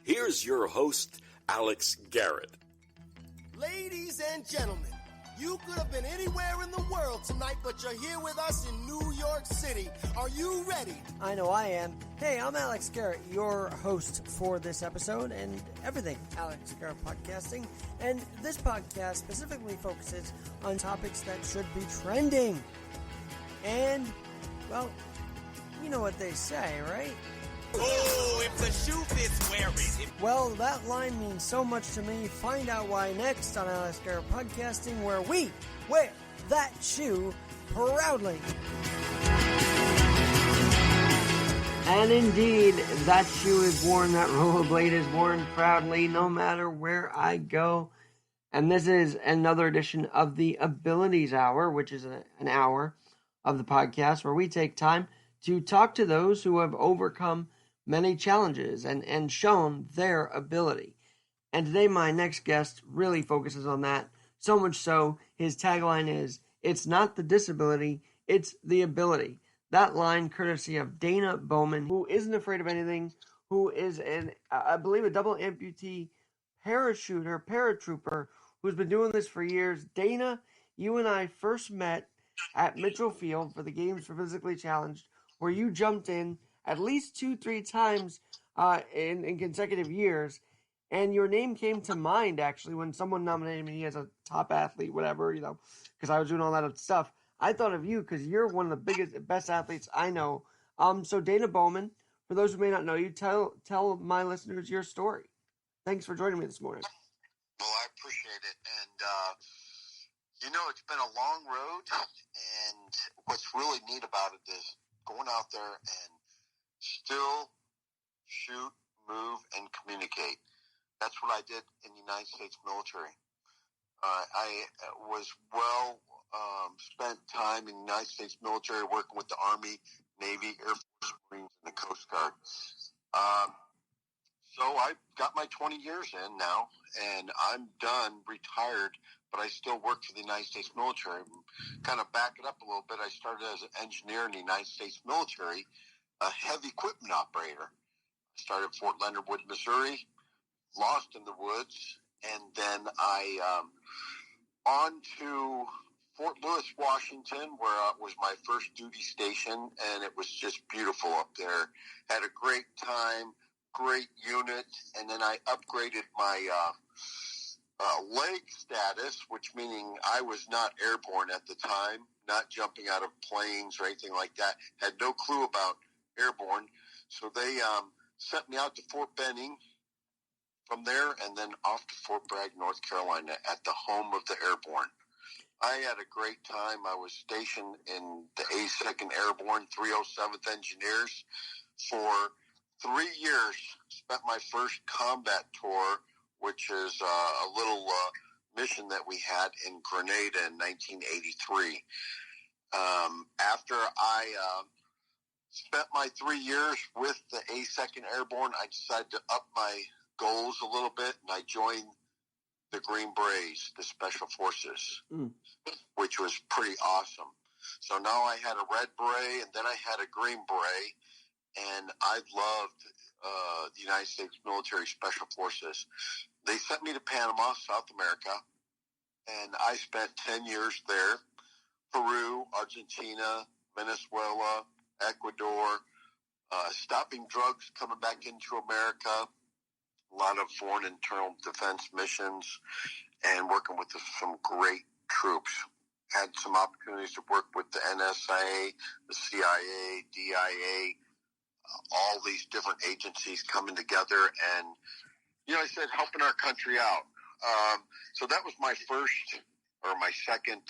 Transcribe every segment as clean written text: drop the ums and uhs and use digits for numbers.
Here's your host, Alex Garrett. Ladies and gentlemen, you could have been anywhere in the world tonight, but you're here with us in New York City. Are you ready? I know I am. Hey, I'm Alex Garrett, your host for this episode and everything Alex Garrett Podcasting. And this podcast specifically focuses on topics that should be trending. And, well, you know what they say, right? Oh, if the shoe fits, wear it. Well, that line means so much to me. Find out why next on Alex Garrett Podcasting, where we wear that shoe proudly. And indeed, that shoe is worn, that rollerblade is worn proudly, no matter where I go. And this is another edition of the Abilities Hour, which is an hour of the podcast where we take time to talk to those who have overcome many challenges and shown their ability. And today my next guest really focuses on that, so much so his tagline is, "It's not the disability, it's the ability." That line courtesy of Dana Bowman, who isn't afraid of anything, who is I believe a double-amputee paratrooper, who's been doing this for years. Dana, you and I first met at Mitchell Field for the Games for Physically Challenged, where you jumped in at least 2-3 times in consecutive years, and your name came to mind, actually, when someone nominated me as a top athlete, whatever, because I was doing all that stuff. I thought of you because you're one of the best athletes I know. So Dana Bowman, for those who may not know you, tell my listeners your story. Thanks for joining me this morning. Well, I appreciate it, and it's been a long road, and what's really neat about it is going out there and still shoot, move, and communicate. That's what I did in the United States military. I was spent time in the United States military working with the Army, Navy, Air Force, Marines, and the Coast Guard. So I got my 20 years in now, and I'm done, retired, but I still work for the United States military. Kind of back it up a little bit, I started as an engineer in the United States military, a heavy equipment operator. I started at Fort Leonard Wood, Missouri, lost in the woods, and then I on to Fort Lewis, Washington, where was my first duty station, and it was just beautiful up there. Had a great time, great unit, and then I upgraded my leg status, which meaning I was not airborne at the time, not jumping out of planes or anything like that, had no clue about airborne. So they sent me out to Fort Benning from there, and then off to Fort Bragg, North Carolina, at the home of the airborne. I had a great time. I was stationed in the 82nd Airborne 307th Engineers for 3 years. Spent my first combat tour, which is a little mission that we had in Grenada in 1983. After I spent my 3 years with the 82nd Airborne, I decided to up my goals a little bit, and I joined the Green Berets, the Special Forces, which was pretty awesome. So now I had a red beret, and then I had a green beret, and I loved the United States Military Special Forces. They sent me to Panama, South America, and I spent 10 years there. Peru, Argentina, Venezuela, Ecuador, stopping drugs coming back into America, a lot of foreign internal defense missions, and working with some great troops. Had some opportunities to work with the NSA, the CIA, DIA, all these different agencies coming together and, I said, helping our country out. So that was my second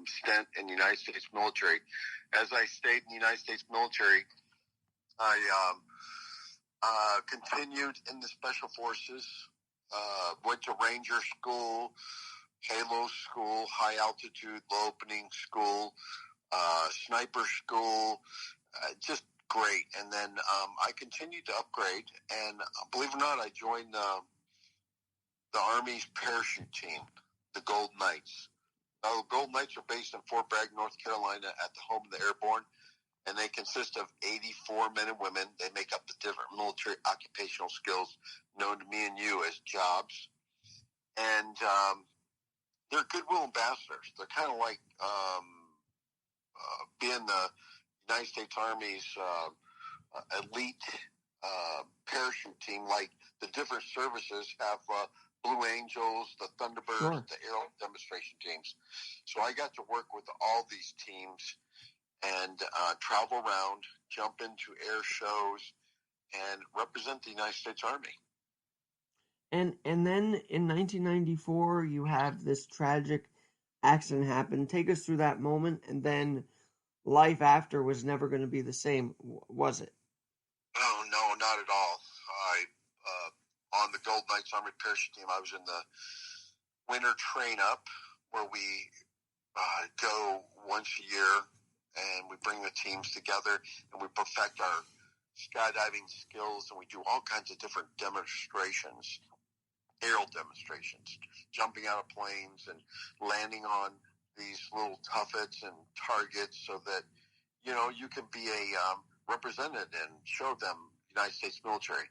stint in the United States military. As I stayed in the United States military, I continued in the Special Forces, went to Ranger School, Halo School, High Altitude, Low Opening School, Sniper School, just great. And then I continued to upgrade, and believe it or not, I joined the Army's parachute team, the Gold Knights. Now, the Gold Knights are based in Fort Bragg, North Carolina, at the home of the Airborne. and they consist of 84 men and women. They make up the different military occupational skills known to me and you as jobs. And they're goodwill ambassadors. They're kind of like being the United States Army's elite parachute team. Like the different services have Blue Angels, the Thunderbirds, the Aero demonstration teams. So I got to work with all these teams and travel around, jump into air shows, and represent the United States Army. And then in 1994, you have this tragic accident happen. Take us through that moment, and then life after was never going to be the same, was it? Oh, no, not at all. On the Gold Knights Army Parachute Team, I was in the winter train-up where we go once a year, and we bring the teams together, and we perfect our skydiving skills, and we do all kinds of different demonstrations, aerial demonstrations, jumping out of planes and landing on these little tuffets and targets so that, you know, you can be a represented and show them United States military.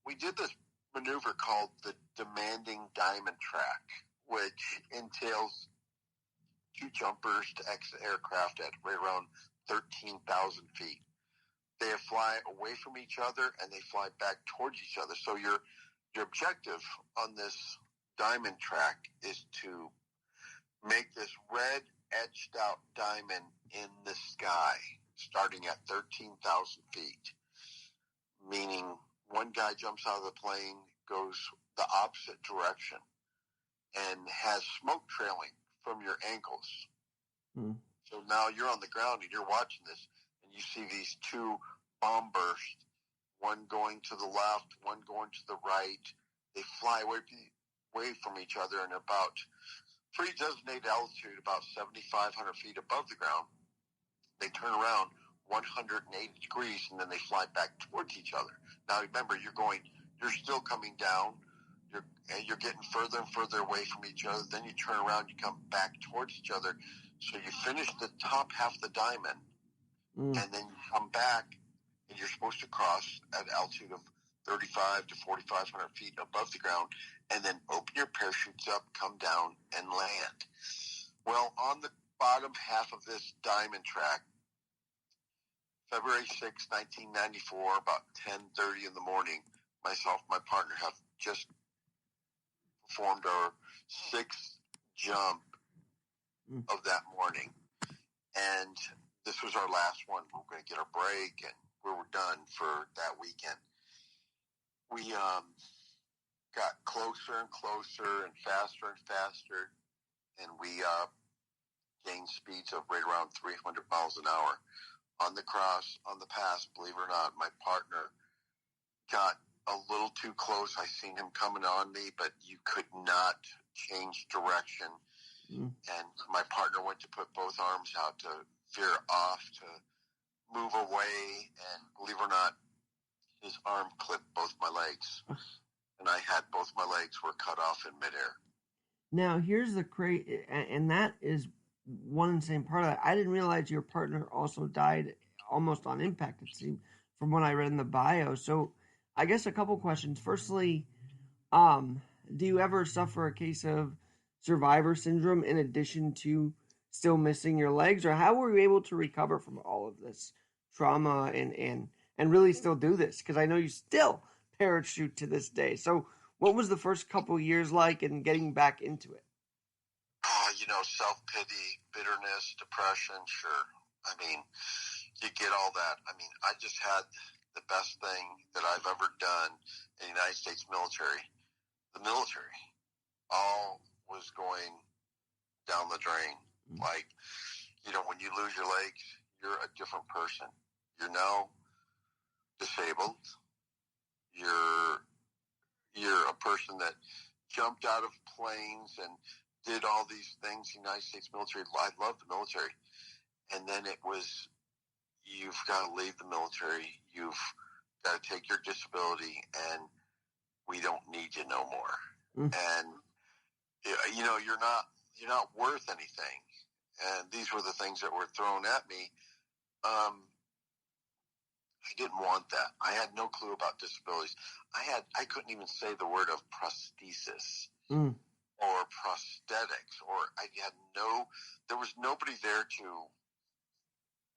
We did this maneuver called the demanding diamond track, which entails two jumpers to exit aircraft at right around 13,000 feet. They fly away from each other and they fly back towards each other. So your objective on this diamond track is to make this red etched out diamond in the sky starting at 13,000 feet, meaning one guy jumps out of the plane, goes the opposite direction, and has smoke trailing from your ankles. So now you're on the ground and you're watching this, and you see these two bomb bursts, one going to the left, one going to the right. They fly away from each other in about pre-designated altitude, about 7,500 feet above the ground. They turn around 180 degrees, and then they fly back towards each other. Now remember, you're still coming down. You're getting further and further away from each other. Then you turn around, you come back towards each other. So you finish the top half of the diamond, and then you come back, and you're supposed to cross at an altitude of 35 to 4,500 feet above the ground, and then open your parachutes up, come down, and land. Well, on the bottom half of this diamond track, February 6, 1994, about 10:30 in the morning, myself and my partner have just performed our sixth jump of that morning. And this was our last one. We were going to get our break, and we were done for that weekend. We got closer and closer and faster, and we gained speeds of right around 300 miles an hour. On the pass, believe it or not, my partner got a little too close. I seen him coming on me, but you could not change direction. And my partner went to put both arms out to veer off, to move away, and believe it or not, his arm clipped both my legs. And I had both my legs were cut off in midair. Now, here's the crazy, and that is one insane part of that. I didn't realize your partner also died almost on impact, it seemed, from what I read in the bio. So I guess a couple questions. Firstly, do you ever suffer a case of survivor syndrome in addition to still missing your legs? Or how were you able to recover from all of this trauma and really still do this? Because I know you still parachute to this day. So what was the first couple years like in getting back into it? Self-pity, bitterness, depression, sure. I mean, you get all that. I mean, I just had the best thing that I've ever done in the United States military. The military all was going down the drain. Like, when you lose your legs, you're a different person. You're now disabled. You're a person that jumped out of planes and did all these things in the United States military. I love the military. And then it was, you've got to leave the military. You've got to take your disability, and we don't need you no more. And, you're not worth anything. and these were the things that were thrown at me. I didn't want that. I had no clue about disabilities. I couldn't even say the word of prosthesis or prosthetics, or there was nobody there to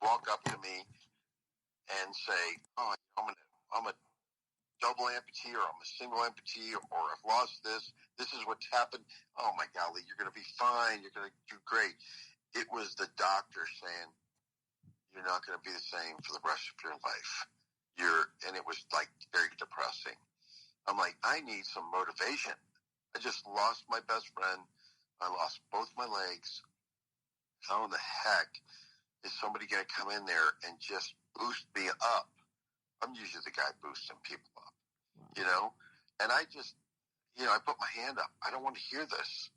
walk up to me and say, "Oh, I'm a double amputee, or I'm a single amputee, or I've lost this. This is what's happened. Oh my golly, you're going to be fine. You're going to do great." It was the doctor saying, "You're not going to be the same for the rest of your life." And it was like very depressing. I'm like, I need some motivation. I just lost my best friend. I lost both my legs. How in the heck is somebody going to come in there and just boost me up? I'm usually the guy boosting people up, and I just, I put my hand up. I don't want to hear this.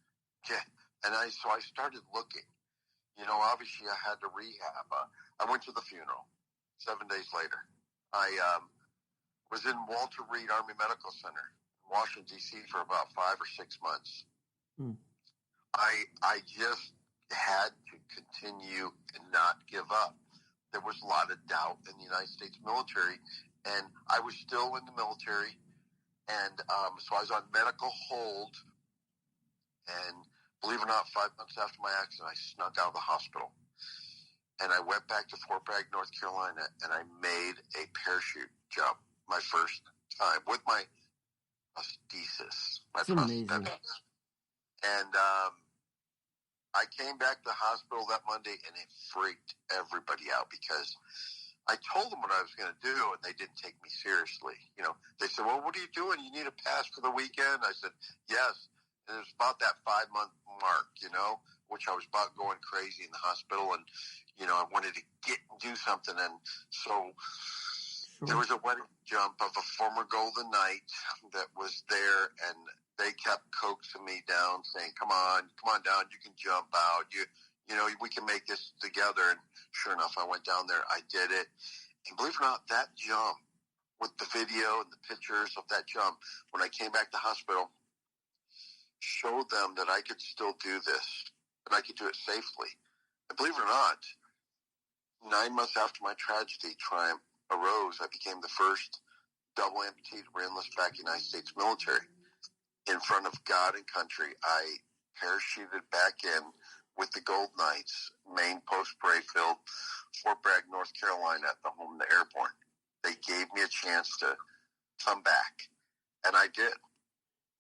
Okay. So I started looking, obviously I had to rehab. I went to the funeral 7 days later. I was in Walter Reed Army Medical Center in Washington, D.C. for about 5 or 6 months. I just had to continue and not give up. There was a lot of doubt in the United States military, and I was still in the military, and so I was on medical hold, and believe it or not, 5 months after my accident, I snuck out of the hospital, and I went back to Fort Bragg, North Carolina, and I made a parachute jump, my first time, with my prosthesis. That's amazing. And I came back to the hospital that Monday, and it freaked everybody out because I told them what I was going to do, and they didn't take me seriously. They said, "Well, what are you doing? You need a pass for the weekend?" I said, "Yes." And it was about that 5-month mark, which I was about going crazy in the hospital, and, I wanted to do something. And so there was a wedding jump of a former Golden Knight that was there, and they kept coaxing me down, saying, come on down, you can jump out, we can make this together. And sure enough, I went down there, I did it, and believe it or not, that jump, with the video and the pictures of that jump, when I came back to the hospital, showed them that I could still do this, and I could do it safely. And believe it or not, 9 months after my tragedy triumph arose, I became the first double amputee to re-enlist back in the United States military. In front of God and country, I parachuted back in with the Gold Knights, main post Brayfield, Fort Bragg, North Carolina, at the home of the airborne. They gave me a chance to come back, and I did.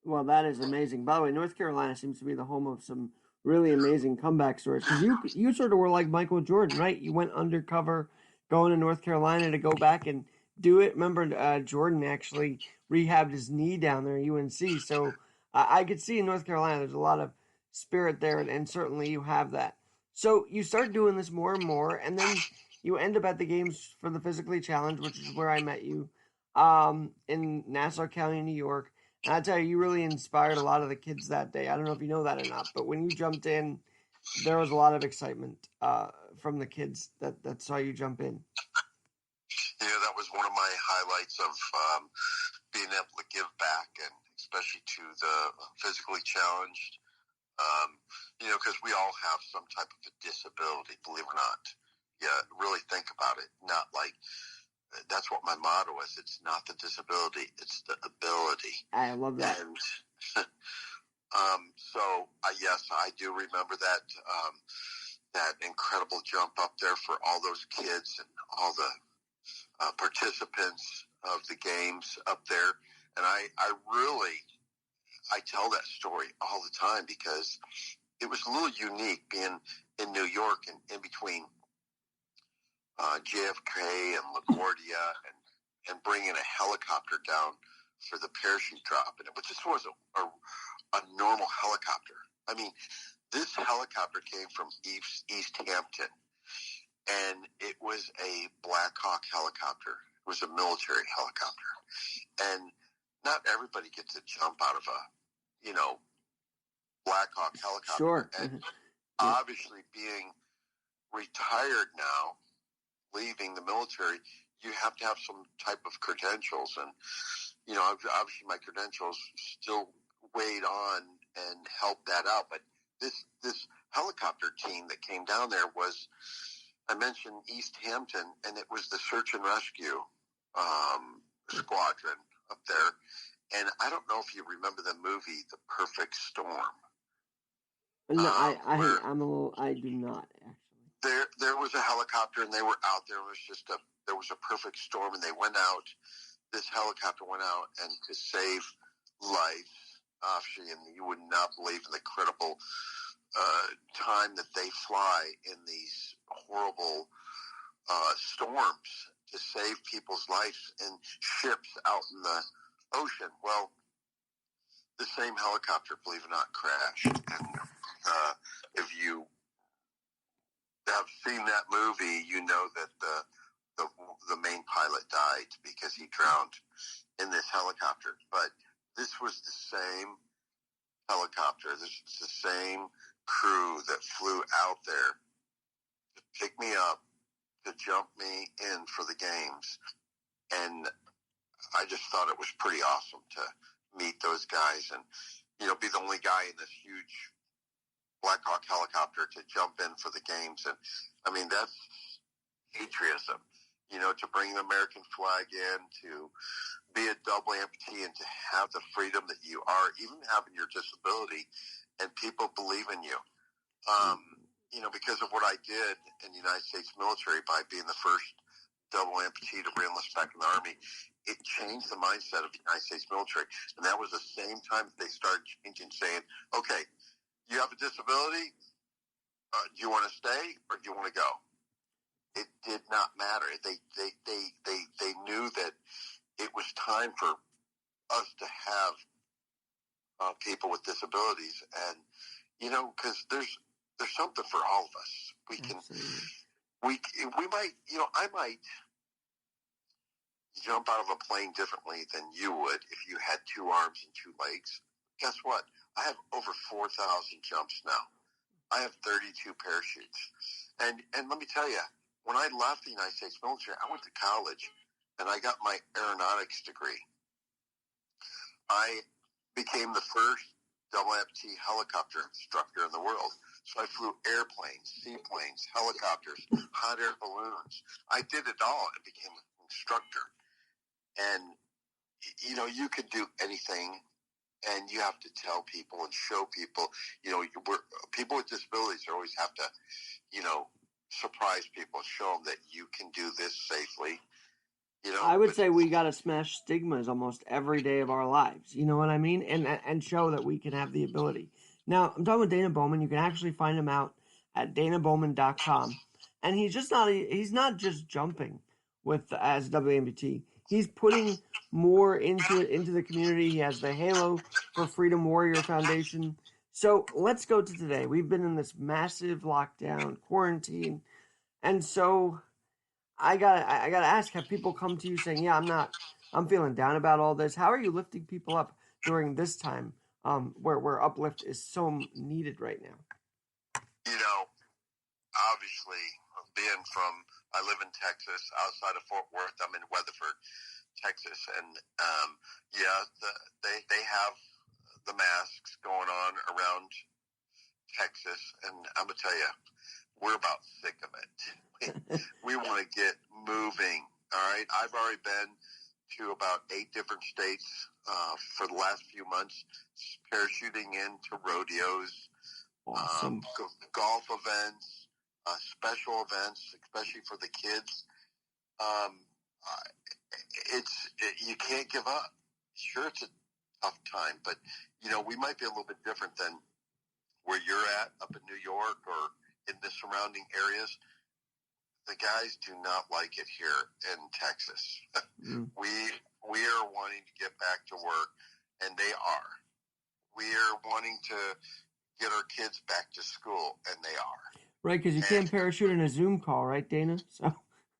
Well, that is amazing. By the way, North Carolina seems to be the home of some really amazing comeback stories. Because you sort of were like Michael Jordan, right? You went undercover going to North Carolina to go back and do it. Remember, Jordan actually rehabbed his knee down there at UNC. So I could see in North Carolina there's a lot of spirit there, and certainly you have that. So you start doing this more and more, and then you end up at the games for the Physically Challenged, which is where I met you, in Nassau County, New York. And I tell you, you really inspired a lot of the kids that day. I don't know if you know that or not, but when you jumped in, there was a lot of excitement from the kids that saw you jump in. Yeah, that was one of my highlights of being able to give back, and especially to the physically challenged, because we all have some type of a disability, believe it or not. Yeah, really think about it. Not like, that's what my motto is. It's not the disability, it's the ability. I love that. And yes, I do remember that that incredible jump up there for all those kids and all the participants of the games up there. And I tell that story all the time because it was a little unique being in New York and in between JFK and LaGuardia and bringing a helicopter down for the parachute drop. And it just was a normal helicopter. I mean, this helicopter came from East Hampton, and it was a Black Hawk helicopter. It was a military helicopter. And not everybody gets to jump out of a, Black Hawk helicopter. Sure. And obviously being retired now, leaving the military, you have to have some type of credentials. And, obviously my credentials still weighed on and helped that out. But this helicopter team that came down there was, I mentioned East Hampton, and it was the search and rescue squadron up there. And I don't know if you remember the movie The Perfect Storm. No, I do not actually. There was a helicopter, and they were out there. There was a perfect storm, and they went out. This helicopter went out, and to save life, and you would not believe in the credible time that they fly in these horrible storms to save people's lives in ships out in the ocean. Well, the same helicopter, believe it or not, crashed. And if you have seen that movie, you know that the main pilot died because he drowned in this helicopter. But this was the same helicopter. This was the same crew that flew out there to pick me up, to jump me in for the games. And I just thought it was pretty awesome to meet those guys and, be the only guy in this huge Black Hawk helicopter to jump in for the games. And I mean, that's patriotism, to bring the American flag in, to be a double amputee and to have the freedom that you are, even having your disability, and people believe in you. Because of what I did in the United States military by being the first double amputee to re-enlist back in the Army, it changed the mindset of the United States military. And that was the same time that they started changing, saying, okay, you have a disability, do you want to stay or do you want to go? It did not matter. They knew that it was time for us to have people with disabilities. And, because there's something for all of us. We might, I might jump out of a plane differently than you would if you had 2 arms and 2 legs. Guess what? I have over 4,000 jumps now. I have 32 parachutes. And let me tell you, when I left the United States military, I went to college and I got my aeronautics degree. I became the first double amputee helicopter instructor in the world. So I flew airplanes, seaplanes, helicopters, hot air balloons. I did it all and became an instructor. And, you could do anything, and you have to tell people and show people, people with disabilities always have to, surprise people, show them that you can do this safely. I would say we got to smash stigmas almost every day of our lives. You know what I mean? And show that we can have the ability. Now, I'm talking with Dana Bowman. You can actually find him out at danabowman.com. And he's not just jumping as WAMBT. He's putting more into the community. He has the Halo for Freedom Warrior Foundation. So let's go to today. We've been in this massive lockdown, quarantine. And so I gotta ask, have people come to you saying, yeah, I'm feeling down about all this? How are you lifting people up during this time where uplift is so needed right now? Obviously, I live in Texas, outside of Fort Worth. I'm in Weatherford, Texas. And, they have the masks going on around Texas. And I'm going to tell you, we're about sick of it. We want to get moving. All right. I've already been to about 8 different states for the last few months, parachuting into rodeos, awesome. Golf events, special events, especially for the kids. You can't give up. Sure, it's a tough time, but we might be a little bit different than where you're at up in New York or in the surrounding areas. The guys do not like it here in Texas. We are wanting to get back to work, and they are. We are wanting to get our kids back to school, and they are. Right, because you can't parachute in a Zoom call, right, Dana? So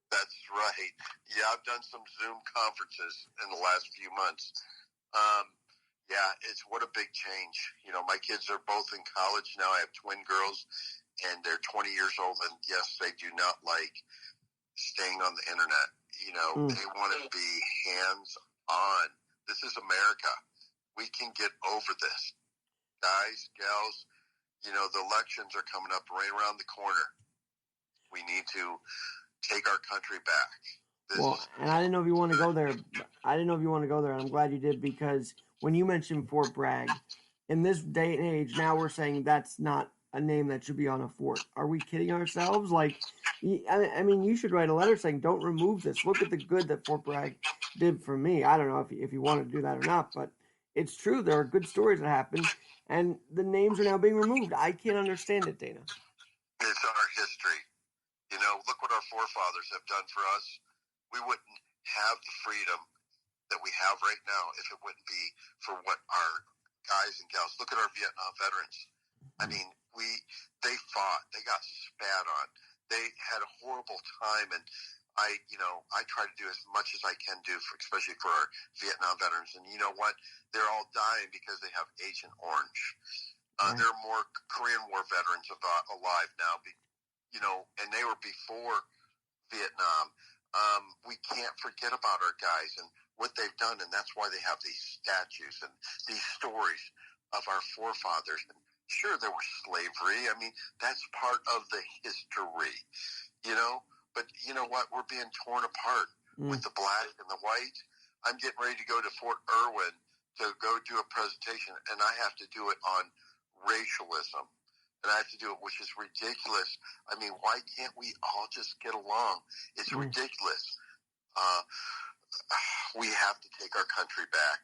that's right. Yeah, I've done some Zoom conferences in the last few months. It's what a big change. My kids are both in college now. I have twin girls, and they're 20 years old, and yes, they do not like staying on the internet. They want to be hands-on. This is America. We can get over this. Guys, gals, You know, the elections are coming up right around the corner. We need to take our country back. And I didn't know if you want to go there. I didn't know if you want to go there, and I'm glad you did, because when you mentioned Fort Bragg, in this day and age, now we're saying that's not a name that should be on a fort. Are we kidding ourselves? Like, I mean, you should write a letter saying, don't remove this. Look at the good that Fort Bragg did for me. I don't know if you want to do that or not, but it's true. There are good stories that happen, and the names are now being removed. I can't understand it, Dana. It's our history. You know, look what our forefathers have done for us. We wouldn't have the freedom that we have right now if it wouldn't be for what our guys and gals. Look at our Vietnam veterans. I mean, they fought. They got spat on. They had a horrible time, and I try to do as much as I can do, especially for our Vietnam veterans. And you know what? They're all dying because they have Agent Orange. There are more Korean War veterans alive now, and they were before Vietnam. We can't forget about our guys and what they've done, and that's why they have these statues and these stories of our forefathers. And sure, there was slavery. I mean, that's part of the history, But you know what? We're being torn apart with the black and the white. I'm getting ready to go to Fort Irwin to go do a presentation, and I have to do it on racialism. And I have to do it, which is ridiculous. I mean, why can't we all just get along? It's ridiculous. We have to take our country back.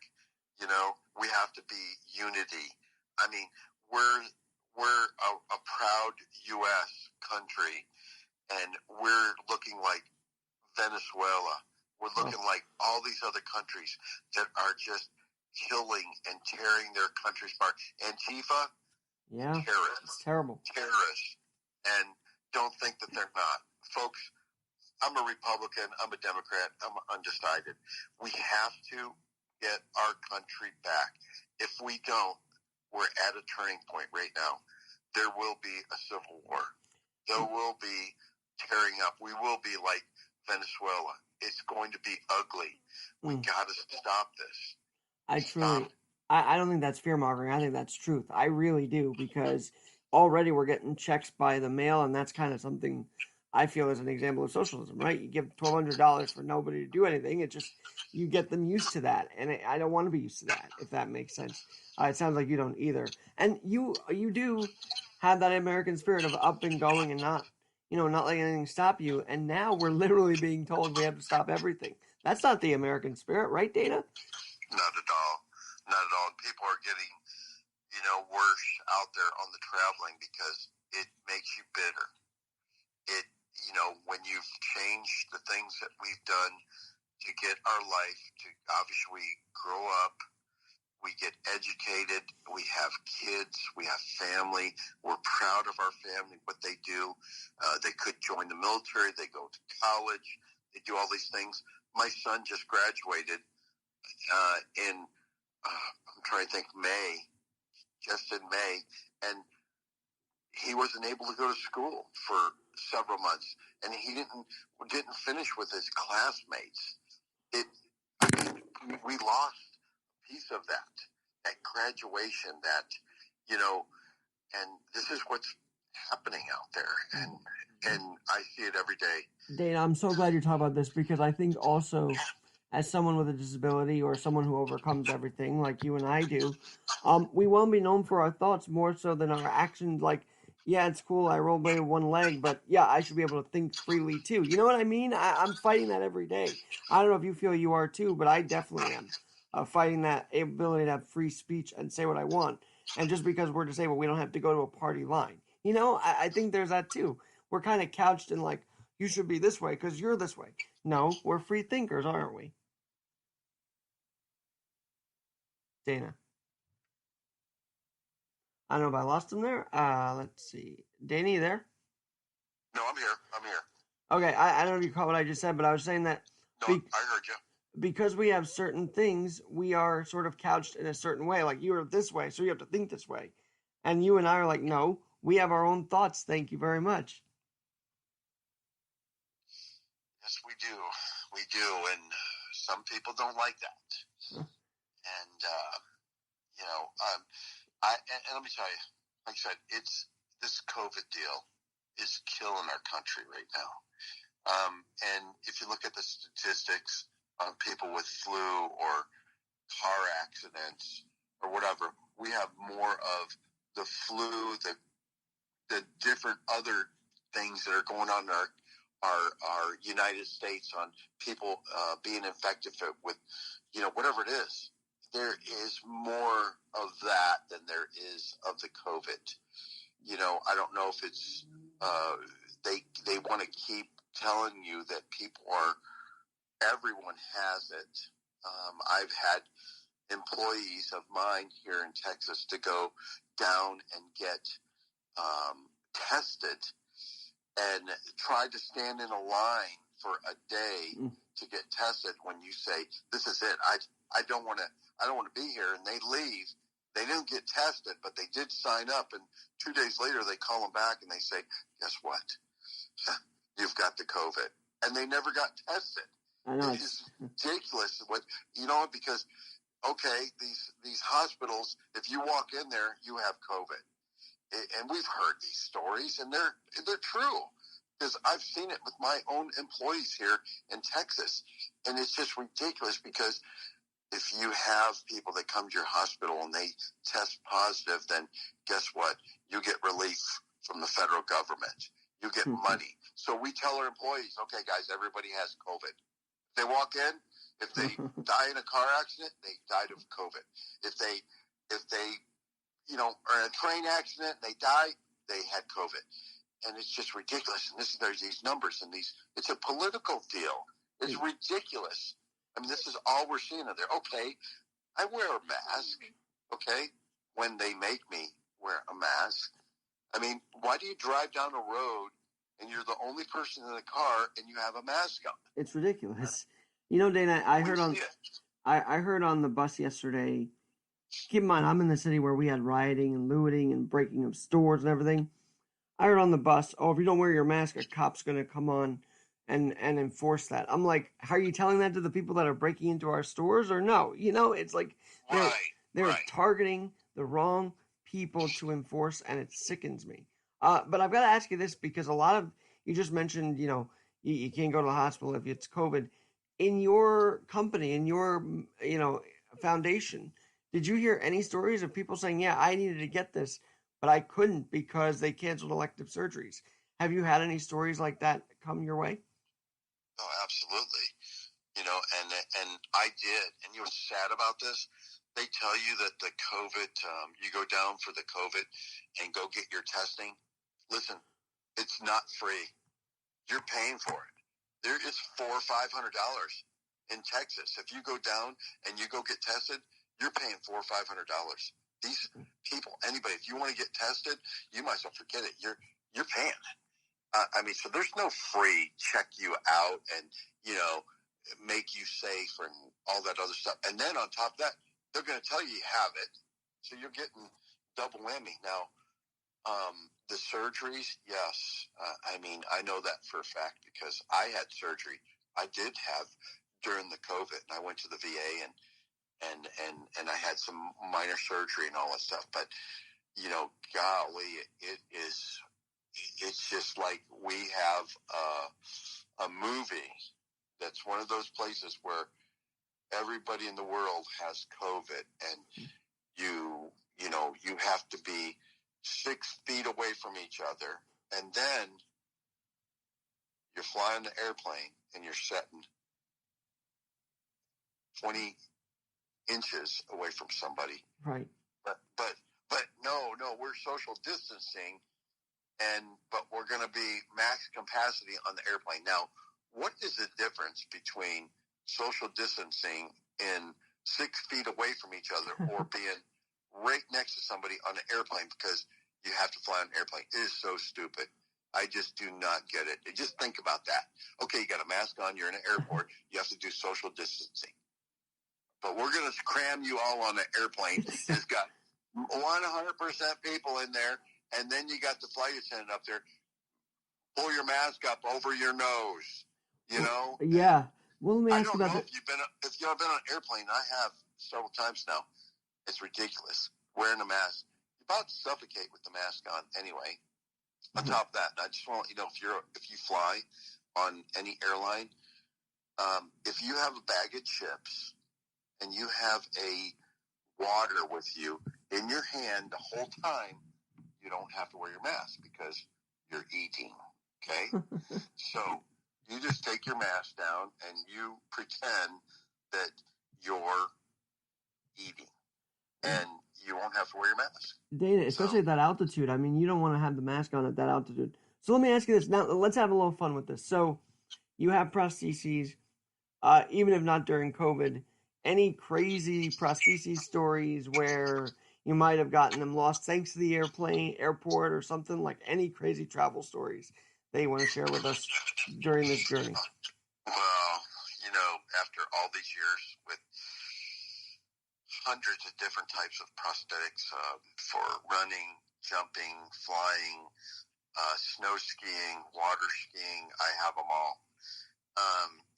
We have to be unity. I mean, we're a proud U.S. country, and we're looking like Venezuela. We're looking like all these other countries that are just killing and tearing their countries apart. Antifa, terrorists. It's terrible. Terrorists. And don't think that they're not. Folks, I'm a Republican. I'm a Democrat. I'm undecided. We have to get our country back. If we don't, we're at a turning point right now. There will be a civil war. There will be tearing up. We will be like Venezuela. It's going to be ugly. We got to stop this. I don't think that's fear mongering. I think that's truth. I really do, because already we're getting checks by the mail, and that's kind of something I feel is an example of socialism, right? You give $1,200 for nobody to do anything. It just, you get them used to that, and I don't want to be used to that, if that makes sense. It sounds like you don't either. And you do have that American spirit of up and going and not letting anything stop you. And now we're literally being told we have to stop everything. That's not the American spirit, right, Dana? Not at all. Not at all. People are getting, worse out there on the traveling because it makes you bitter. When you've changed the things that we've done to get our life to obviously grow up, we get educated, we have kids, we have family, we're proud of our family, what they do. They could join the military, they go to college, they do all these things. My son just graduated I'm trying to think, just in May, and he wasn't able to go to school for several months, and he didn't finish with his classmates. We lost a piece of that graduation, and this is what's happening out there, and I see it every day. Dana, I'm so glad you're talking about this, because I think also, as someone with a disability or someone who overcomes everything like you and I do, we won't be known for our thoughts more so than our actions. Like, yeah, it's cool, I rollerbladed one leg, but yeah, I should be able to think freely too. You know what I mean? I'm fighting that every day. I don't know if you feel you are too, but I definitely am. Fighting that ability to have free speech and say what I want. And just because we're disabled, we don't have to go to a party line. I think there's that too. We're kind of couched in like, you should be this way because you're this way. No, we're free thinkers, aren't we? Dana. I don't know if I lost him there. Let's see. Dana, you there? No, I'm here. Okay, I don't know if you caught what I just said, but I was saying that... No, I heard you. Because we have certain things, we are sort of couched in a certain way. Like, you are this way, so you have to think this way. And you and I are like, no, we have our own thoughts. Thank you very much. Yes, we do. We do. And some people don't like that. And, and let me tell you, like I said, this COVID deal is killing our country right now. And if you look at the statistics on people with flu or car accidents or whatever, we have more of the flu, the different other things that are going on in our United States on people being infected with, whatever it is. There is more of that than there is of the COVID. I don't know if it's they want to keep telling you that everyone has it. I've had employees of mine here in Texas to go down and get tested and tried to stand in a line for a day to get tested. When you say, this is it, I don't want to be here, and they leave. They didn't get tested, but they did sign up, and 2 days later they call them back and they say, guess what? You've got the COVID. And they never got tested. I know. It's ridiculous. Because, okay, these hospitals, if you walk in there, you have COVID. And we've heard these stories, and they're true. Because I've seen it with my own employees here in Texas. And it's just ridiculous because if you have people that come to your hospital and they test positive, then guess what? You get relief from the federal government. You get money. So we tell our employees, okay, guys, everybody has COVID. If they walk in, if they die in a car accident, they died of COVID. If they are in a train accident, they die, they had COVID. And it's just ridiculous. And there's these numbers and it's a political deal. It's ridiculous. I mean, this is all we're seeing of there. Okay, I wear a mask, okay, when they make me wear a mask. I mean, why do you drive down a road and you're the only person in the car and you have a mask on? It's ridiculous. Dana, I heard on the bus yesterday, keep in mind, I'm in the city where we had rioting and looting and breaking of stores and everything. I heard on the bus, if you don't wear your mask, a cop's going to come on and enforce that. I'm like, how are you telling that to the people that are breaking into our stores or no? It's like they're targeting the wrong people to enforce, and it sickens me. But I've got to ask you this because you just mentioned, you can't go to the hospital if it's COVID. In your company, in your, foundation, did you hear any stories of people saying, yeah, I needed to get this, but I couldn't because they canceled elective surgeries? Have you had any stories like that come your way? Oh, absolutely. And I did. And you were sad about this. They tell you that the COVID, you go down for the COVID and go get your testing. Listen, it's not free. You're paying for it. There is $400 or $500 in Texas. If you go down and you go get tested, you're paying $400 or $500. These people, anybody, if you want to get tested, you might as well forget it. You're paying. So there's no free check you out and, make you safe and all that other stuff. And then on top of that, they're going to tell you have it. So you're getting double whammy. Now, the surgeries, yes. I know that for a fact because I had surgery. I did have during the COVID, and I went to the VA and I had some minor surgery and all that stuff. But, golly, it's just like we have a movie that's one of those places where everybody in the world has COVID, and you have to be 6 feet away from each other, and then you're flying the airplane and you're sitting 20 inches away from somebody. Right. But no, we're social distancing, but we're going to be max capacity on the airplane. Now, what is the difference between social distancing in 6 feet away from each other or being right next to somebody on an airplane because you have to fly on an airplane? It is so stupid. I just do not get it. Just think about that. Okay, you got a mask on, you're in an airport, you have to do social distancing. But we're going to cram you all on an airplane. It's got 100% people in there, and then you got the flight attendant up there. Pull your mask up over your nose, Yeah. Well, let me ask you about that. If you've been on an airplane, I have several times now. It's ridiculous. Wearing a mask. about suffocate with the mask on anyway. On top of that, I just want if you fly on any airline, if you have a bag of chips and you have a water with you in your hand the whole time, you don't have to wear your mask because you're eating. Okay, so you just take your mask down and you pretend that you're eating, and you won't have to wear your mask. Dana, especially at that altitude. I mean, you don't want to have the mask on at that altitude. So let me ask you this. Now, let's have a little fun with this. So you have prostheses, even if not during COVID. Any crazy prostheses stories where you might have gotten them lost thanks to the airport, or something, like any crazy travel stories that you want to share with us during this journey? Well, after all these years with hundreds of different types of prosthetics for running, jumping, flying, snow skiing, water skiing, I have them all.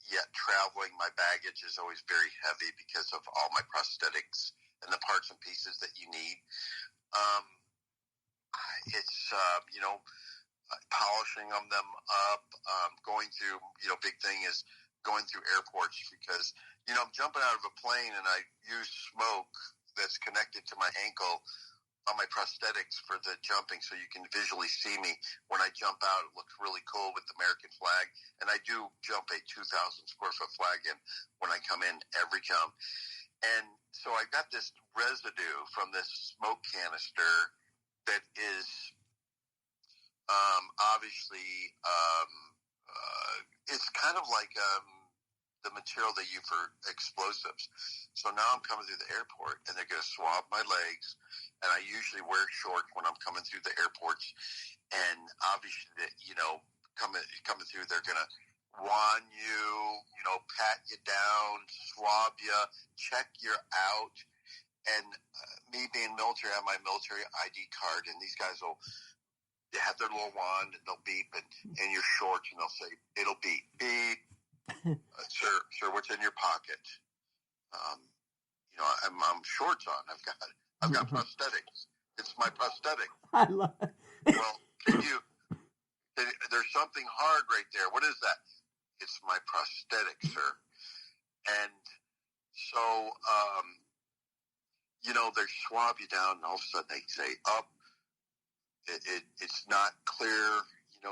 Yet traveling, my baggage is always very heavy because of all my prosthetics and the parts and pieces that you need. It's, polishing them up, going through, big thing is going through airports because, I'm jumping out of a plane and I use smoke that's connected to my ankle on my prosthetics for the jumping so you can visually see me. When I jump out, it looks really cool with the American flag. And I do jump a 2,000 square foot flag in when I come in every jump. And so I got this residue from this smoke canister that is obviously it's kind of like the material they use for explosives. So now I'm coming through the airport and they're going to swab my legs. And I usually wear shorts when I'm coming through the airports. And obviously, coming through, they're going to wand you, pat you down, swab you, check you out. And me being military, I have my military ID card, and these guys they have their little wand and they'll beep in your shorts and they'll say, it'll beep, beep. Sir, what's in your pocket? I'm shorts on. I've got prosthetics. It's my prosthetic. I love it. Well, there's something hard right there. What is that? It's my prosthetic, sir. And so, they swab you down and all of a sudden they say, it's not clear,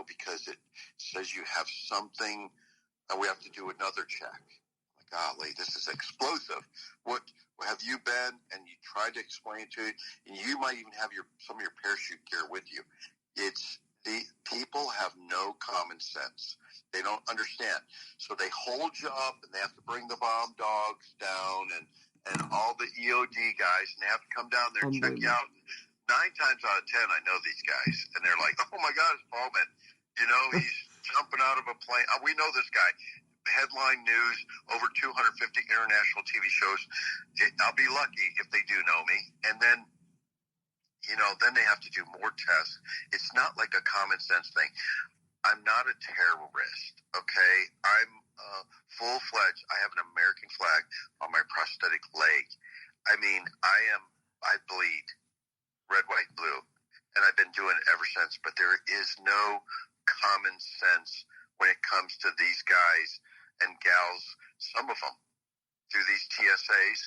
because it says you have something and we have to do another check. Like, golly, this is explosive. What have you been? And you try to explain to it, and you might even have some of your parachute gear with you. The people have no common sense. They don't understand. So they hold you up, and they have to bring the bomb dogs down, and all the EOD guys, and they have to come down there and check you out. 9 times out of 10, I know these guys, and they're like, oh my God, it's Bowman. He's jumping out of a plane. We know this guy. Headline news, over 250 international TV shows. I'll be lucky if they do know me. And then, then they have to do more tests. It's not like a common sense thing. I'm not a terrorist, okay? I'm full-fledged. I have an American flag on my prosthetic leg. I mean, I bleed red, white, blue. And I've been doing it ever since. But there is no common sense when it comes to these guys and gals, some of them, through these TSAs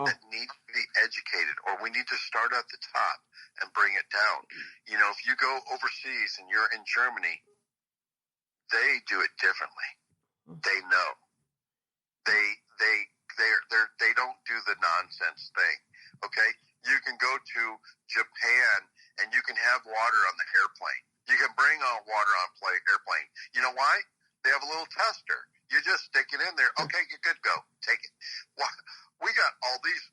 that need to be educated, or we need to start at the top and bring it down. If you go overseas and you're in Germany, they do it differently. They know. They don't do the nonsense thing. Okay? You can go to Japan and you can have water on the airplane. You can bring on water on airplane. You know why? They have a little tester. You just stick it in there. Okay, you're good. Go. Take it. We got all these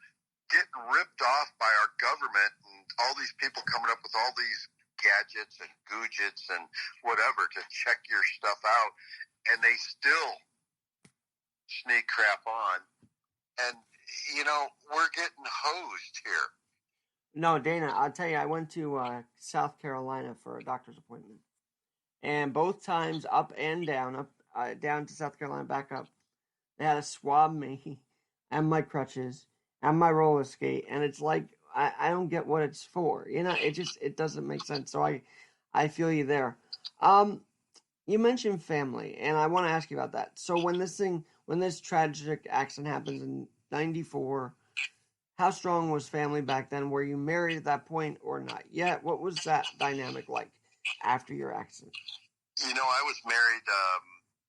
getting ripped off by our government and all these people coming up with all these gadgets and goojits and whatever to check your stuff out, and they still sneak crap on. And, we're getting hosed here. No, Dana, I'll tell you, I went to South Carolina for a doctor's appointment. And both times, up and down, down to South Carolina, back up, they had to swab me and my crutches and my roller skate. And it's like I don't get what it's for. It doesn't make sense. So I feel you there. Um, you mentioned family, and I want to ask you about that. So when this tragic accident happens in '94, how strong was family back then? Were you married at that point or not yet? What was that dynamic like after your accident? I was married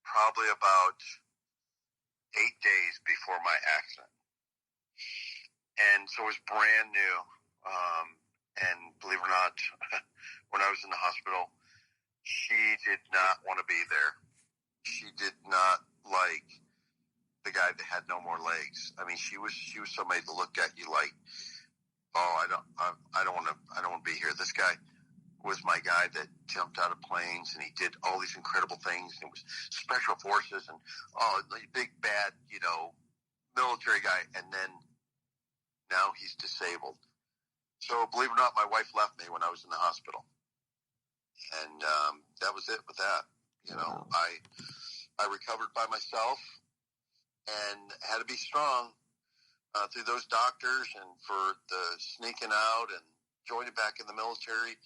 probably about 8 days before my accident. And so it was brand new. And believe it or not, when I was in the hospital, she did not want to be there. She did not like the guy that had no more legs. I mean, she was somebody to look at you like, oh, I don't want to be here. This guy was my guy that jumped out of planes, and he did all these incredible things. And it was special forces, and the big bad, military guy. And then now he's disabled. So believe it or not, my wife left me when I was in the hospital, and that was it with that. Wow. I recovered by myself and had to be strong through those doctors and for the sneaking out and joining back in the military.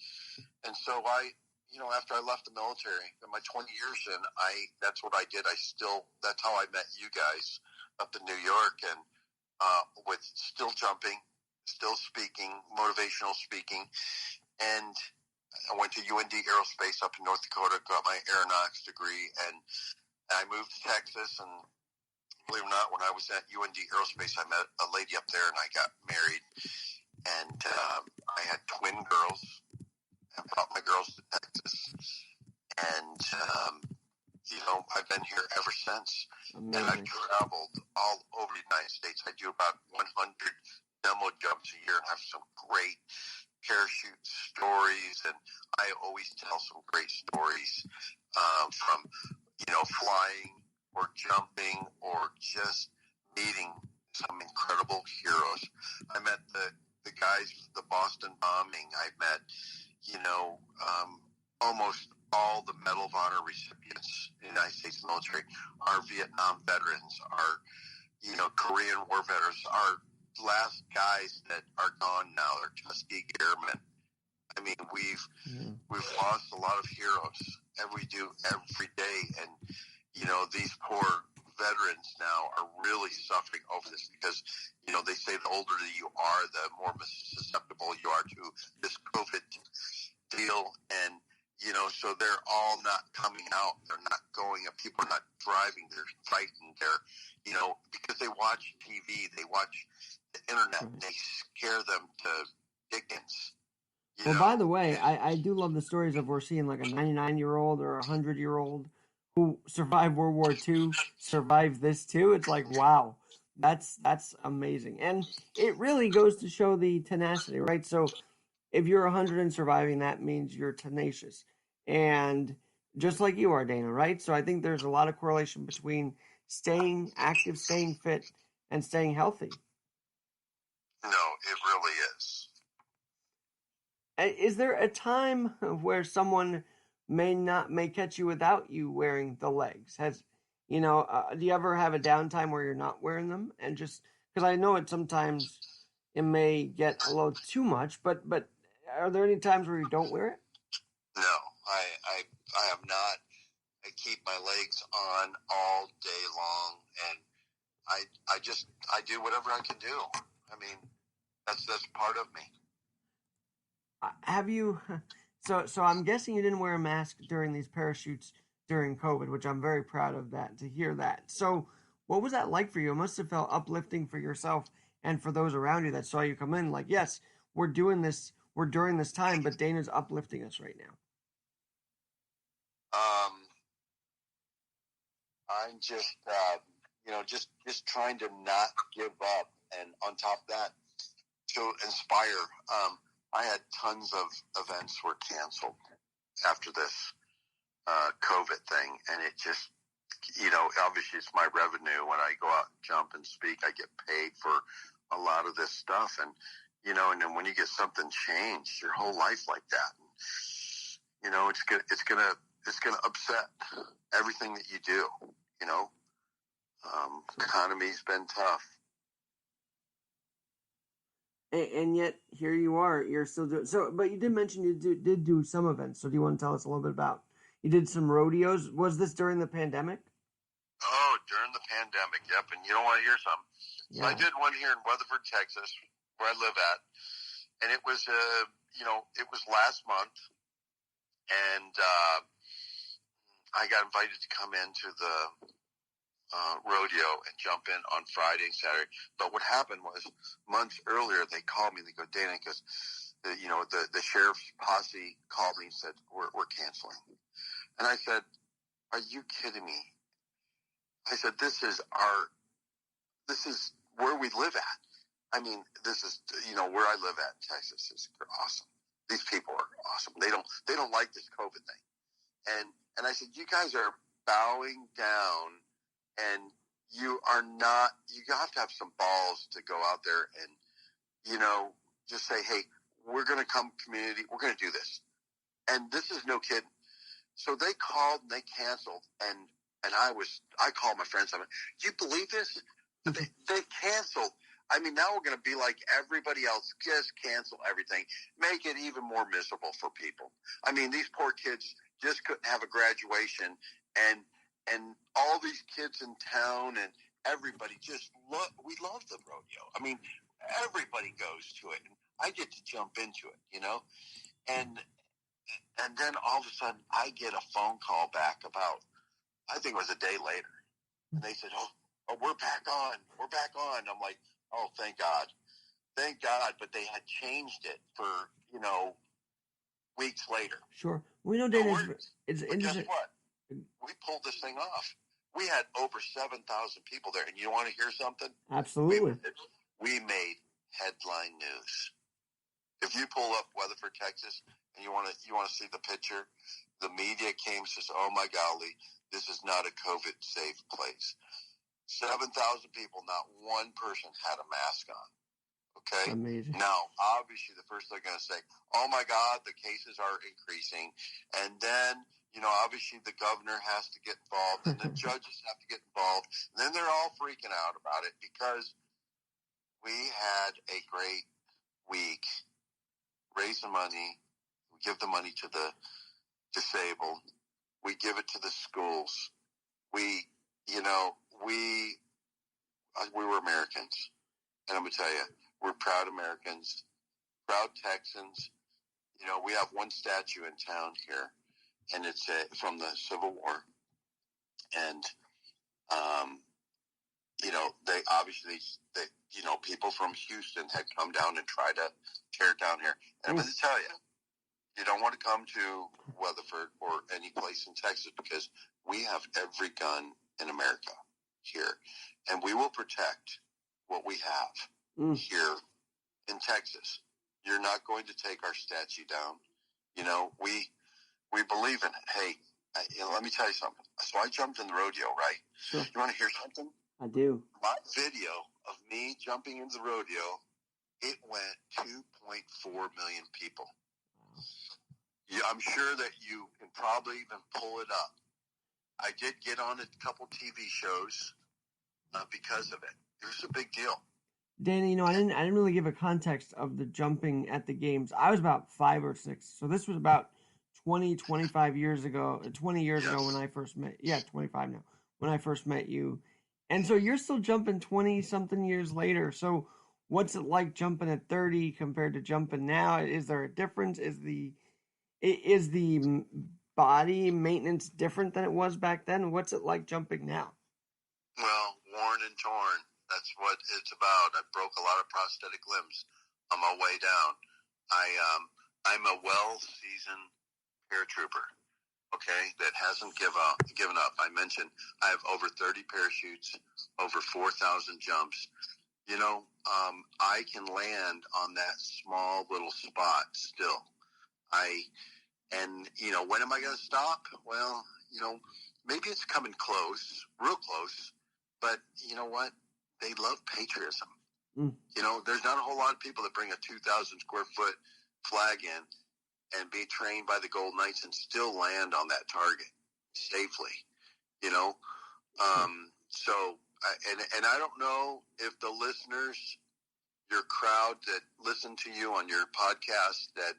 And so after I left the military, in my 20 years in, that's what I did. That's how I met you guys up in New York, and with still jumping, still speaking, motivational speaking. And I went to UND Aerospace up in North Dakota, got my aeronautics degree, and I moved to Texas. And believe it or not, when I was at UND Aerospace, I met a lady up there, and I got married. And I had twin girls. I brought my girls to Texas. And, I've been here ever since. Amazing. And I've traveled all over the United States. I do about 100 demo jumps a year and have some great parachute stories. And I always tell some great stories from, flying or jumping or just meeting some incredible heroes. I met the guys, the Boston bombing. I met, almost all the Medal of Honor recipients in the United States military, our Vietnam veterans, our, Korean War veterans, our last guys that are gone now, they're Tuskegee Airmen. I mean, we've lost a lot of heroes, and we do every day. And, these poor veterans now are really suffering over this because, they say the older that you are, the more susceptible you are to this COVID deal. And, so they're all not coming out. They're not going. People are not driving. They're fighting. They're, because they watch TV, they watch the internet, and they scare them to dickens. Well, by the way, I do love the stories of we're seeing like a 99-year-old or a 100-year-old who survived World War II, survived this too. It's like, wow, that's amazing. And it really goes to show the tenacity, right? So if you're 100 and surviving, that means you're tenacious. And just like you are, Dana, right? So I think there's a lot of correlation between staying active, staying fit, and staying healthy. No, it really is. Is there a time where someone may catch you without you wearing the legs? Do you ever have a downtime where you're not wearing them? And just because I know sometimes it may get a little too much, but are there any times where you don't wear it? No, I have not. I keep my legs on all day long, and I do whatever I can do. I mean, that's part of me. Have you? So I'm guessing you didn't wear a mask during these parachutes during COVID, which I'm very proud of that, to hear that. So what was that like for you? It must have felt uplifting for yourself and for those around you that saw you come in. Like, yes, we're doing this. We're during this time, but Dana's uplifting us right now. I'm just, just trying to not give up. And on top of that, to inspire, I had tons of events were canceled after this COVID thing. And it just, obviously it's my revenue. When I go out and jump and speak, I get paid for a lot of this stuff. And, and then when you get something changed, your whole life like that, and, it's gonna upset everything that you do. Economy's been tough. And yet here you are. You're still doing so. But you did mention you did do some events. So do you want to tell us a little bit about? You did some rodeos. Was this during the pandemic? Oh, during the pandemic, yep. And you don't want to hear something. Yeah. So I did one here in Weatherford, Texas, where I live at, and it was it was last month, and I got invited to come into the rodeo and jump in on Friday and Saturday. But what happened was months earlier they called me. They go, Dana, because the sheriff's posse called me and said we're canceling. And I said, are you kidding me? I said, this is where we live at. I mean, this is where I live at in Texas is awesome. These people are awesome. They don't like this COVID thing. And I said, you guys are bowing down, and you have to have some balls to go out there and, just say, hey, we're going to come community. We're going to do this. And this is no kidding. So they called and they canceled, and I called my friends. I went, do you believe this? They canceled. I mean, now we're going to be like everybody else. Just cancel everything. Make it even more miserable for people. I mean, these poor kids just couldn't have a graduation, and all these kids in town and everybody we love the rodeo. I mean, everybody goes to it, and I get to jump into it, and then all of a sudden I get a phone call back about, I think it was a day later, and they said, oh, we're back on. We're back on. I'm like, oh, thank God. Thank God. But they had changed it for, weeks later. Sure. We know, Dana, it's but interesting. Guess what? We pulled this thing off. We had over 7,000 people there. And you want to hear something? Absolutely. We made headline news. If you pull up Weatherford, Texas, and you want to see the picture, the media came and says, oh, my golly, this is not a COVID-safe place. 7,000 people, not one person had a mask on. Okay? Amazing. Now, obviously, the first they're going to say, oh, my God, the cases are increasing. And then, obviously the governor has to get involved, and the judges have to get involved. And then they're all freaking out about it because we had a great week raising money. We give the money to the disabled. We give it to the schools. We were Americans. And I'm going to tell you, we're proud Americans, proud Texans. We have one statue in town here, and it's from the Civil War. And, they obviously, people from Houston had come down and tried to tear it down here. And I'm going to tell you, you don't want to come to Weatherford or any place in Texas because we have every gun in America here. And we will protect what we have here in Texas. You're not going to take our statue down. We believe in it. Hey, let me tell you something. So I jumped in the rodeo, right? Sure. You want to hear something? I do. My video of me jumping into the rodeo, it went 2.4 million people. Yeah, I'm sure that you can probably even pull it up. I did get on a couple TV shows because of it. It was a big deal. Dana, I didn't really give a context of the jumping at the games. I was about 5 or 6. So this was about 25 years ago, 20 years ago when I first met. Yeah, 25 now. When I first met you. And so you're still jumping 20-something years later. So what's it like jumping at 30 compared to jumping now? Is there a difference? Is the body maintenance different than it was back then? What's it like jumping now? Well, worn and torn. That's what it's about. I broke a lot of prosthetic limbs on my way down. I'm a well-seasoned paratrooper, okay, that hasn't given up. I mentioned I have over 30 parachutes, over 4,000 jumps. I can land on that small little spot still. When am I going to stop? Well, maybe it's coming close, real close, but you know what? They love patriotism. There's not a whole lot of people that bring a 2,000 square foot flag in and be trained by the Gold Knights and still land on that target safely, So, I don't know if the listeners, your crowd that listen to you on your podcast, that,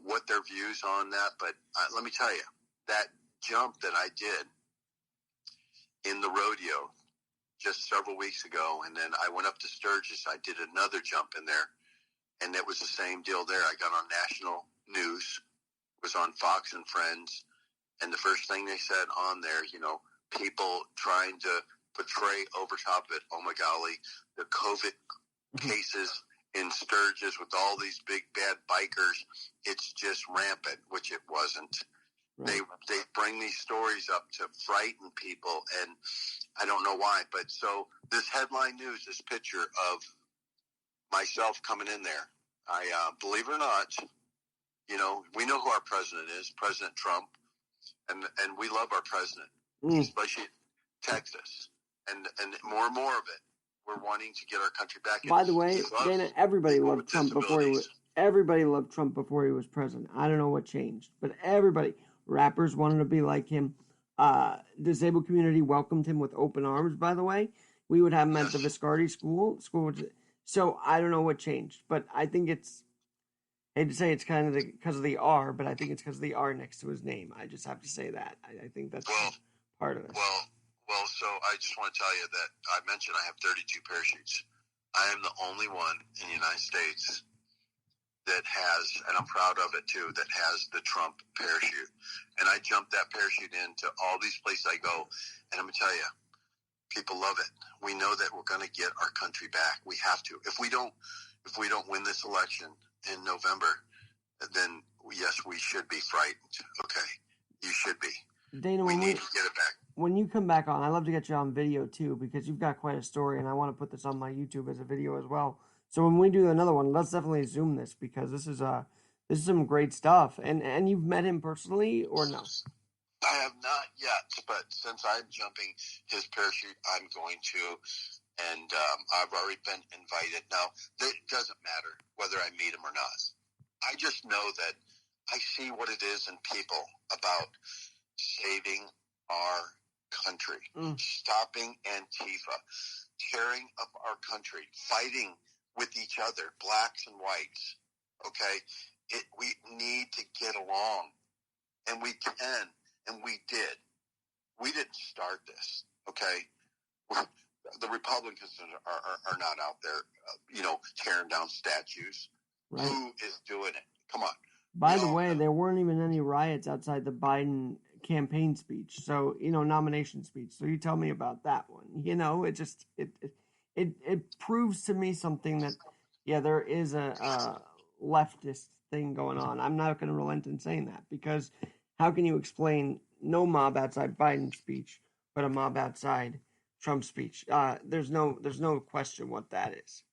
what their views on that. But let me tell you, that jump that I did in the rodeo just several weeks ago, and then I went up to Sturgis, I did another jump in there, and it was the same deal there. I got on national news, was on Fox and Friends, and the first thing they said on there, people trying to portray over top of it, oh my golly, the COVID cases in Sturgis with all these big bad bikers, it's just rampant, which it wasn't. Right. They bring these stories up to frighten people, and I don't know why. But so this headline news, this picture of myself coming in there, I believe it or not, we know who our president is, President Trump, and we love our president, especially Texas, and more and more of it. We're wanting to get our country back. By the way, Dana, everybody loved Trump before he was. Everybody loved Trump before he was president. I don't know what changed, but everybody, rappers wanted to be like him. Disabled community welcomed him with open arms. By the way, we would have him at the Viscardi school. So I don't know what changed, but I think it's. I hate to say it's kind of because of the R, but I think it's because of the R next to his name. I just have to say that. I think that's part of it. Well, so I just want to tell you that I mentioned I have 32 parachutes. I am the only one in the United States that has, and I'm proud of it too, that has the Trump parachute. And I jumped that parachute into all these places I go, and I'm going to tell you, people love it. We know that we're going to get our country back. We have to. If we don't win this election in November, then yes, we should be frightened. Okay, you should be. Dana, we need to get it back. When you come back on, I'd love to get you on video too, because you've got quite a story, and I want to put this on my YouTube as a video as well. So when we do another one, let's definitely zoom this, because this is some great stuff. And you've met him personally or no? I have not yet, but since I'm jumping his parachute, I'm going to, and I've already been invited. Now, it doesn't matter whether I meet him or not. I just know that I see what it is in people about saving our country, stopping Antifa, tearing up our country, fighting with each other, blacks and whites. Okay, we need to get along, and we can, and we did. We didn't start this. Okay, the Republicans are not out there, tearing down statues. Right. Who is doing it? Come on. By the way, there weren't even any riots outside the Biden campaign speech, so nomination speech. So you tell me about that one. It proves to me something that there is a leftist thing going on. I'm not going to relent in saying that, because how can you explain no mob outside Biden's speech but a mob outside Trump's speech? There's no question what that is.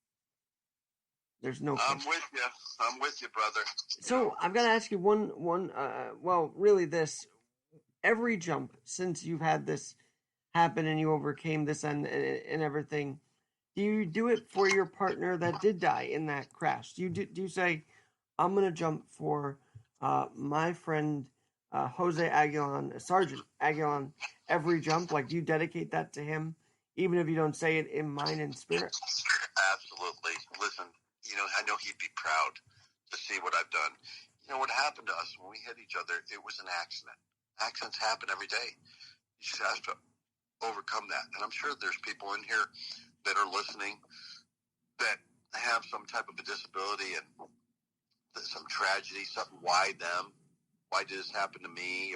There's no question. I'm with you, brother. So I've got to ask you one. Really this. Every jump since you've had this happen and you overcame this and everything, do you do it for your partner that did die in that crash? Do you say, I'm going to jump for my friend Jose Aguilan, Sergeant Aguilan, every jump? Like, do you dedicate that to him, even if you don't say it in mind and spirit? Absolutely. Listen, I know he'd be proud to see what I've done. What happened to us when we hit each other, it was an accident. Accidents happen every day. You just have to overcome that. And I'm sure there's people in here that are listening that have some type of a disability and some tragedy, something. Why them? Why did this happen to me?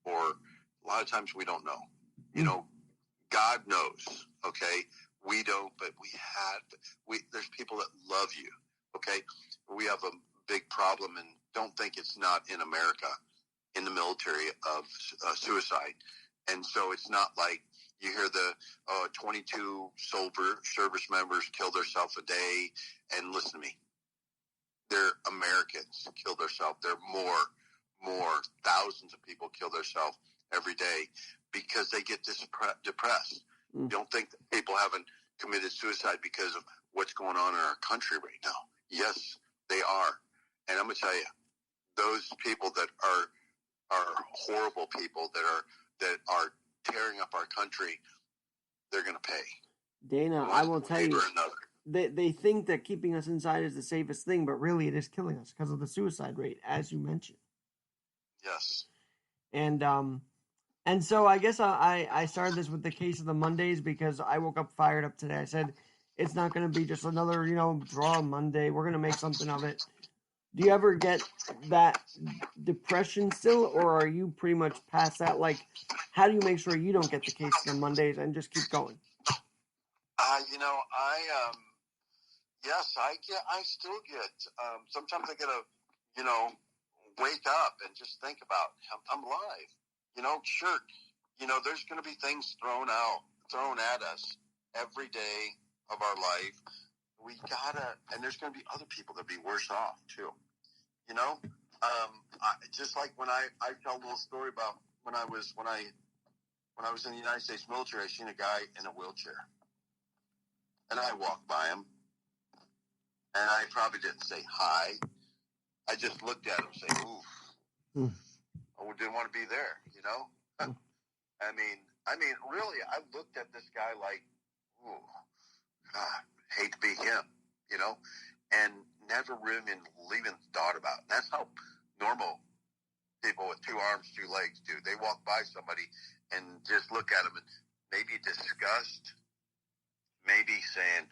Or a lot of times we don't know. God knows. Okay, we don't, but there's people that love you. Okay, we have a big problem, and don't think it's not in America, in the military, of suicide. And so it's not like you hear the 22 service members kill themselves a day. And listen to me, they're Americans kill themselves. There are more thousands of people kill themselves every day because they get depressed. Don't think that people haven't committed suicide because of what's going on in our country right now. Yes, they are. And I'm going to tell you, those people that are horrible people that are tearing up our country, they're going to pay. Dana, I will tell you, they think that keeping us inside is the safest thing, but really it is killing us because of the suicide rate, as you mentioned. Yes. And so I guess I started this with the case of the Mondays because I woke up fired up today. I said it's not going to be just another draw Monday. We're going to make something of it. Do you ever get that depression still, or are you pretty much past that? Like, how do you make sure you don't get the case of the Mondays and just keep going? Yes, I still get, sometimes I get wake up and just think about, I'm alive. Sure, there's going to be things thrown at us every day of our life. We gotta, and there's going to be other people that be worse off too. Just like when I tell a little story about when I was in the United States military, I seen a guy in a wheelchair, and I walked by him, and I probably didn't say hi. I just looked at him and say, "Ooh, I didn't want to be there." I mean, really, I looked at this guy like, "Ooh, God, hate to be him," and never even thought about it. That's how normal people with 2 arms, 2 legs do. They walk by somebody and just look at them and maybe disgust, maybe saying,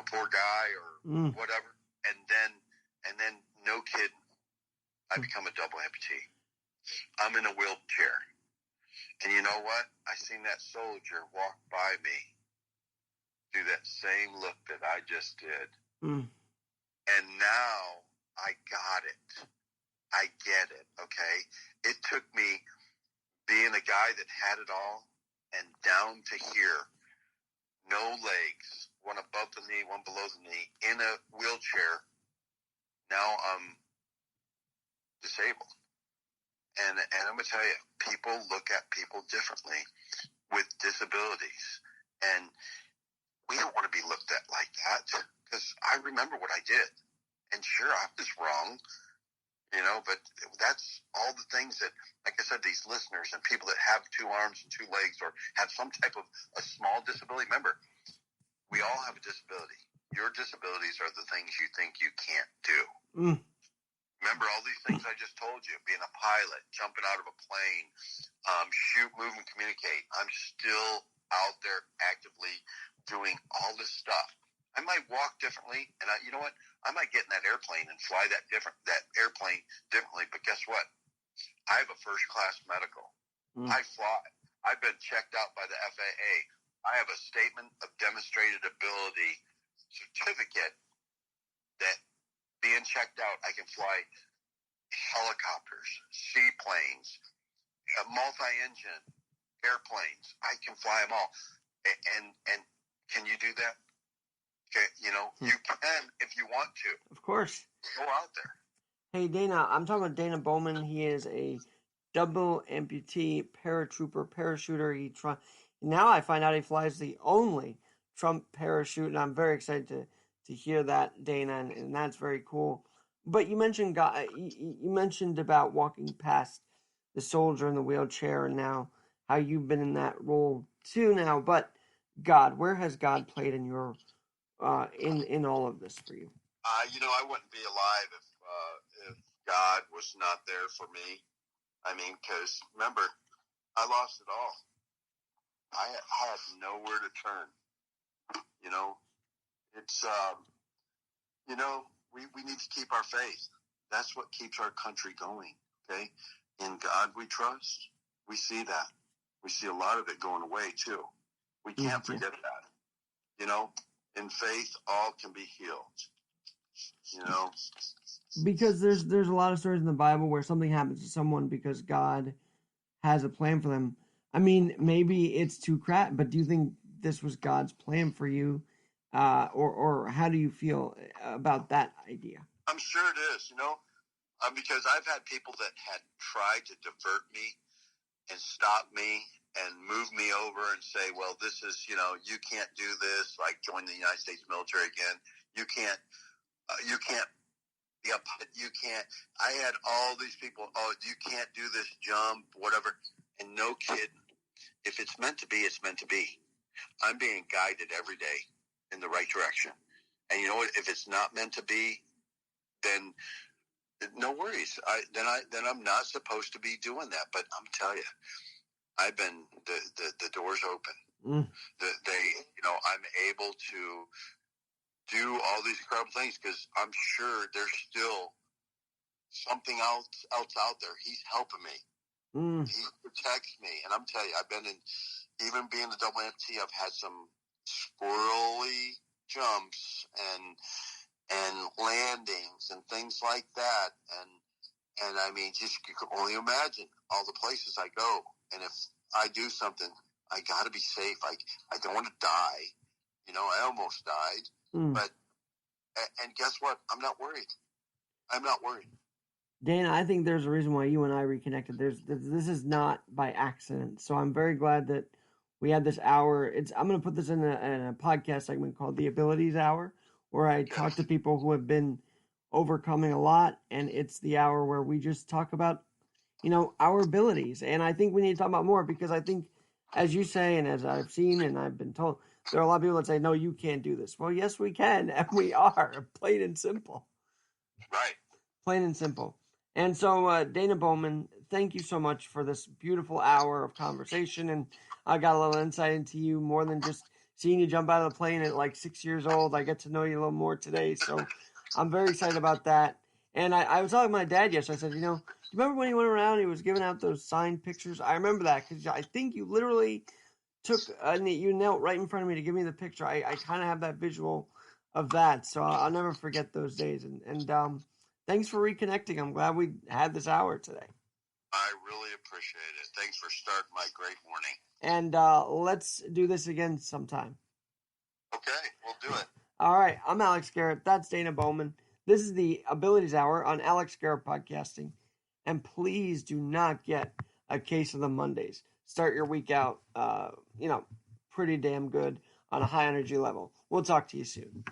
poor guy or whatever. And then no kidding, I become a double amputee. I'm in a wheelchair. And you know what? I seen that soldier walk by me, do that same look that I just did. And now I got it. I get it, okay? It took me being a guy that had it all and down to here, no legs, one above the knee, one below the knee, in a wheelchair. Now I'm disabled. And I'm going to tell you, people look at people differently with disabilities. And we don't want to be looked at like that because I remember what I did. And sure, I was wrong, but that's all the things that, like I said, these listeners and people that have 2 arms and 2 legs or have some type of a small disability. Remember, we all have a disability. Your disabilities are the things you think you can't do. Remember all these things I just told you, being a pilot, jumping out of a plane, shoot, move, and communicate. I'm still out there actively doing all this stuff. I might walk differently, and you know what? I might get in that airplane and fly that airplane differently, but guess what? I have a first-class medical. I fly. I've been checked out by the FAA. I have a statement of demonstrated ability certificate that being checked out, I can fly helicopters, seaplanes, multi-engine airplanes. I can fly them all. And can you do that? Okay, you can if you want to. Of course. Go out there. Hey, Dana, I'm talking about Dana Bowman. He is a double-amputee paratrooper, parachuter. Now I find out he flies the only Trump parachute, and I'm very excited to hear that, Dana, and that's very cool. But you mentioned you mentioned about walking past the soldier in the wheelchair, and now how you've been in that role too now. But God, where has God played in your in all of this for you? I wouldn't be alive if God was not there for me. I mean, because remember, I lost it all. I had nowhere to turn. It's we need to keep our faith. That's what keeps our country going. Okay, in God we trust. We see that. We see a lot of it going away too. We can't forget that. In faith, all can be healed. Because there's a lot of stories in the Bible where something happens to someone because God has a plan for them. I mean, maybe it's too crap, but do you think this was God's plan for you? Or how do you feel about that idea? I'm sure it is, because I've had people that had tried to divert me and stop me and move me over and say, well, this is, you can't do this, like join the United States military again. You can't, yep, you can't. I had all these people, you can't do this jump, whatever. And no kidding. If it's meant to be, it's meant to be. I'm being guided every day in the right direction. And you know what? If it's not meant to be, then no worries. Then I'm not supposed to be doing that. But I'm telling you, I've been the doors open. I'm able to do all these incredible things because I'm sure there's still something else out there. He's helping me. He protects me, and I'm telling you, I've been in. Even being the double-amputee, I've had some squirrely jumps and landings and things like that, and I mean, just you can only imagine all the places I go. And if I do something, I got to be safe. I don't want to die. You know, I almost died, but and guess what? I'm not worried. I'm not worried. Dana, I think there's a reason why you and I reconnected. This is not by accident. So I'm very glad that we had this hour. I'm going to put this in a podcast segment called the Abilities Hour, where I talk to people who have been overcoming a lot, and it's the hour where we just talk about, our abilities. And I think we need to talk about more because I think, as you say, and as I've seen and I've been told, there are a lot of people that say, no, you can't do this. Well, yes, we can, and we are, plain and simple. Right. Plain and simple. And so, Dana Bowman, thank you so much for this beautiful hour of conversation. And I got a little insight into you more than just seeing you jump out of the plane at like 6 years old. I get to know you a little more today. So I'm very excited about that. And I was talking to my dad yesterday. I said, do you remember when he went around and he was giving out those signed pictures? I remember that because I think you literally you knelt right in front of me to give me the picture. I kind of have that visual of that. So I'll never forget those days. And thanks for reconnecting. I'm glad we had this hour today. I really appreciate it. Thanks for starting my great morning. And let's do this again sometime. Okay, we'll do it. All right, I'm Alex Garrett. That's Dana Bowman. This is the Abilities Hour on Alex Garrett Podcasting. And please do not get a case of the Mondays. Start your week out, pretty damn good on a high energy level. We'll talk to you soon.